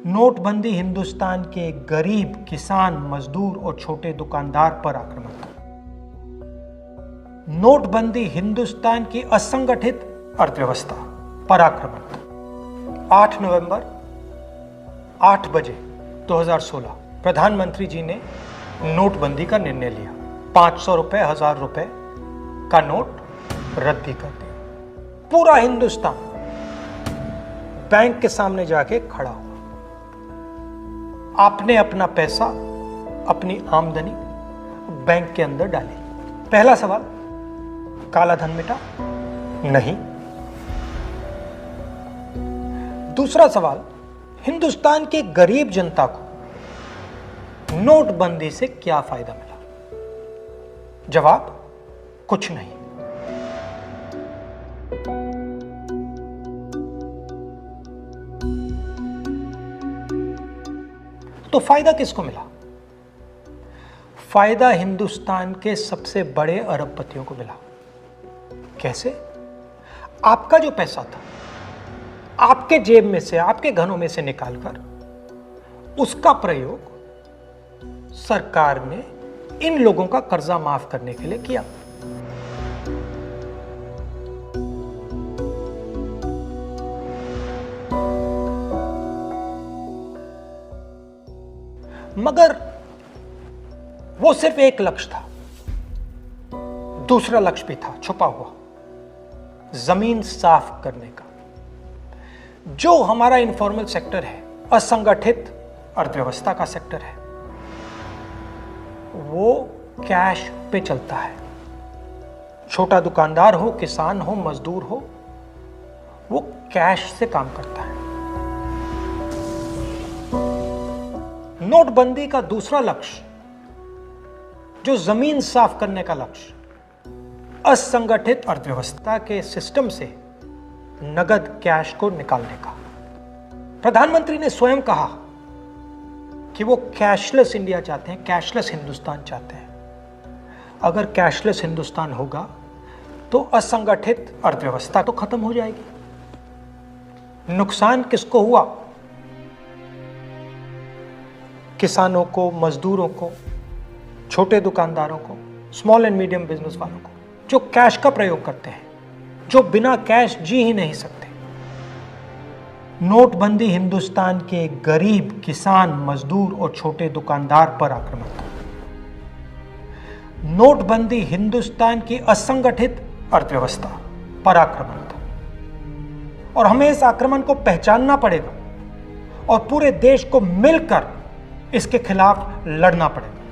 नोटबंदी हिंदुस्तान के गरीब, किसान, मजदूर और छोटे दुकानदार पर आक्रमण था। नोटबंदी हिंदुस्तान की असंगठित अर्थव्यवस्था पर आक्रमण था। 8 नवंबर 8 बजे 2016 प्रधानमंत्री जी ने नोटबंदी का निर्णय लिया। 500 रुपए, 1000 रुपए का नोट रद्द कर दिया। पूरा हिंदुस्तान बैंक के सामने जाके खड़ा हुआ। आपने अपना पैसा, अपनी आमदनी बैंक के अंदर डाली। पहला सवाल, काला धन मिटा? नहीं। दूसरा सवाल, हिंदुस्तान के गरीब जनता को नोटबंदी से क्या फायदा मिला? जवाब, कुछ नहीं। तो फायदा किसको मिला? फायदा हिंदुस्तान के सबसे बड़े अरबपतियों को मिला। कैसे? आपका जो पैसा था, आपके जेब में से, आपके घरों में से निकालकर उसका प्रयोग सरकार ने इन लोगों का कर्जा माफ करने के लिए किया। मगर वो सिर्फ एक लक्ष्य था। दूसरा लक्ष्य भी था छुपा हुआ, जमीन साफ करने का। जो हमारा इनफॉर्मल सेक्टर है, असंगठित अर्थव्यवस्था का सेक्टर है, वो कैश पे चलता है। छोटा दुकानदार हो, किसान हो, मजदूर हो, वो कैश से काम करता है। नोटबंदी का दूसरा लक्ष्य, जो जमीन साफ करने का लक्ष्य, असंगठित अर्थव्यवस्था के सिस्टम से नगद कैश को निकालने का। प्रधानमंत्री ने स्वयं कहा कि वो कैशलेस इंडिया चाहते हैं, कैशलेस हिंदुस्तान चाहते हैं। अगर कैशलेस हिंदुस्तान होगा तो असंगठित अर्थव्यवस्था तो खत्म हो जाएगी। नुकसान किसको हुआ? किसानों को, मजदूरों को, छोटे दुकानदारों को, स्मॉल एंड मीडियम बिजनेस वालों को, जो कैश का प्रयोग करते हैं, जो बिना कैश जी ही नहीं सकते। नोटबंदी हिंदुस्तान के गरीब, किसान, मजदूर और छोटे दुकानदार पर आक्रमण था। नोटबंदी हिंदुस्तान की असंगठित अर्थव्यवस्था पर आक्रमण था। और हमें इस आक्रमण को पहचानना पड़ेगा और पूरे देश को मिलकर इसके खिलाफ लड़ना पड़ेगा।